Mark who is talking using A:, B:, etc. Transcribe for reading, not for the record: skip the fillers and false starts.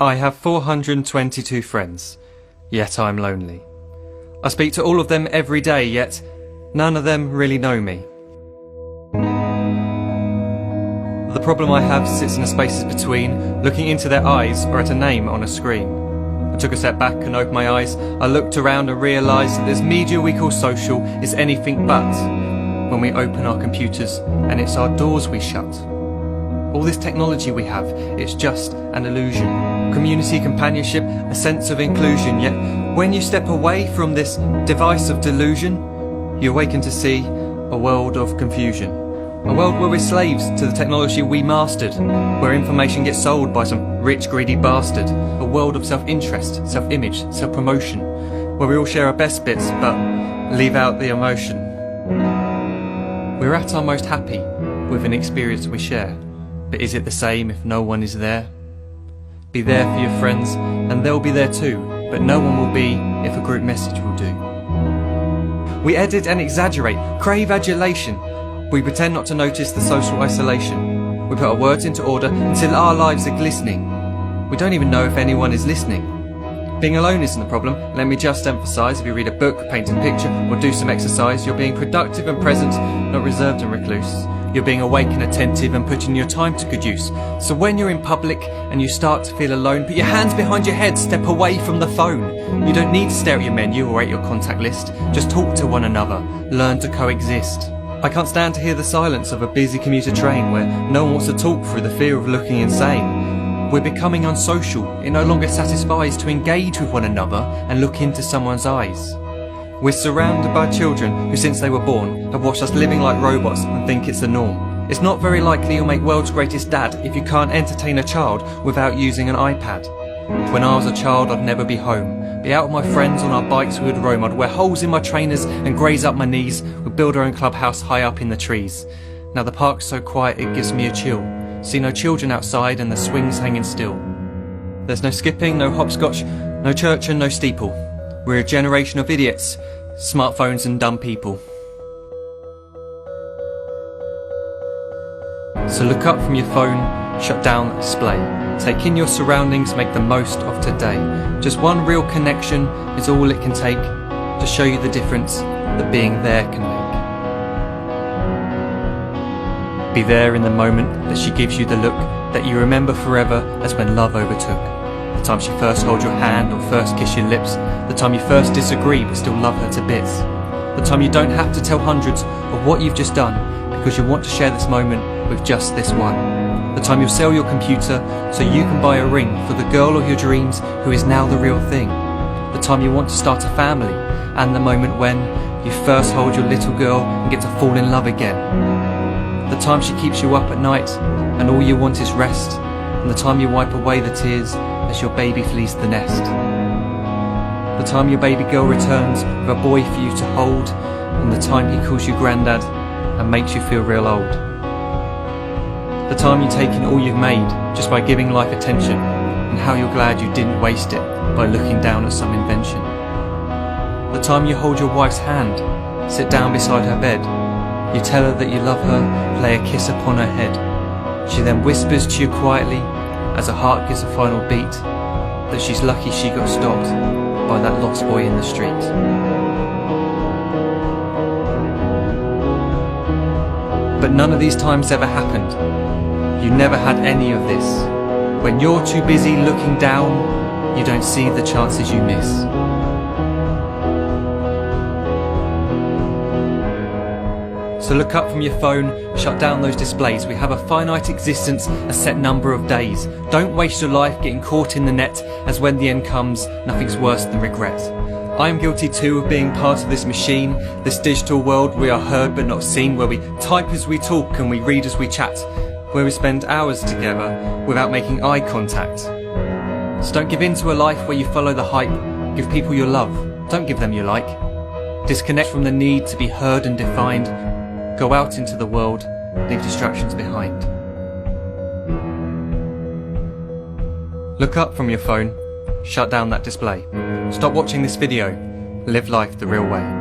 A: I have 422 friends, yet I'm lonely. I speak to all of them every day, yet none of them really know me. The problem I have sits in the spaces between looking into their eyes or at a name on a screen. I took a step back and opened my eyes. I looked around and realised that this media we call social is anything but when we open our computers and it's our doors we shut. All this technology we have, it's just an illusion. Community, companionship, a sense of inclusion. Yet when you step away from this device of delusion, you awaken to see a world of confusion. A world where we're slaves to the technology we mastered, where information gets sold by some rich, greedy bastard. A world of self-interest, self-image, self-promotion, where we all share our best bits but leave out the emotion. We're at our most happy with an experience we share. But is it the same if no one is there? Be there for your friends and they'll be there too, but no one will be if a group message will do. We edit and exaggerate, crave adulation. We pretend not to notice the social isolation. We put our words into order until our lives are glistening. We don't even know if anyone is listening. Being alone isn't the problem. Let me just emphasise, if you read a book, paint a picture or do some exercise, you're being productive and present, not reserved and recluse. You're being awake and attentive and putting your time to good use. So when you're in public and you start to feel alone, put your hands behind your head, step away from the phone. You don't need to stare at your menu or at your contact list. Just talk to one another, learn to coexist. I can't stand to hear the silence of a busy commuter train where no one wants to talk through the fear of looking insane. We're becoming unsocial. It no longer satisfies to engage with one another and look into someone's eyes. We're surrounded by children who, since they were born, have watched us living like robots and think it's the norm. It's not very likely you'll make world's greatest dad if you can't entertain a child without using an iPad. When I was a child, I'd never be home. Be out with my friends on our bikes, we would roam. I'd wear holes in my trainers and graze up my knees. We'd build our own clubhouse high up in the trees. Now the park's so quiet it gives me a chill. See no children outside and the swings hanging still. There's no skipping, no hopscotch, no church and no steeple. We're a generation of idiots, smartphones and dumb people. So look up from your phone, shut down the display. Take in your surroundings, make the most of today. Just one real connection is all it can take to show you the difference that being there can make. Be there in the moment that she gives you the look that you remember forever as when love overtook. The time she first holds your hand or first kiss your lips. The time you first disagree but still love her to bits. The time you don't have to tell hundreds of what you've just done because you want to share this moment with just this one. The time you'll sell your computer so you can buy a ring for the girl of your dreams who is now the real thing. The time you want to start a family, and the moment when you first hold your little girl and get to fall in love again. The time she keeps you up at night and all you want is rest, and the time you wipe away the tears as your baby flees the nest. The time your baby girl returns with a boy for you to hold, and the time he calls you granddad and makes you feel real old. The time you take in all you've made just by giving life attention, and how you're glad you didn't waste it by looking down at some invention. The time you hold your wife's hand, sit down beside her bed, you tell her that you love her, lay a kiss upon her head. She then whispers to you quietly, as her heart gives a final beat, that she's lucky she got stopped by that lost boy in the street. But none of these times ever happened. You never had any of this. When you're too busy looking down, you don't see the chances you miss. So look up from your phone, shut down those displays. We have a finite existence, a set number of days. Don't waste your life getting caught in the net, as when the end comes, nothing's worse than regret. I am guilty too of being part of this machine, this digital world we are heard but not seen, where we type as we talk and we read as we chat, where we spend hours together without making eye contact. So don't give in to a life where you follow the hype. Give people your love, don't give them your like. Disconnect from the need to be heard and defined. Go out into the world, leave distractions behind. Look up from your phone, shut down that display. Stop watching this video, live life the real way.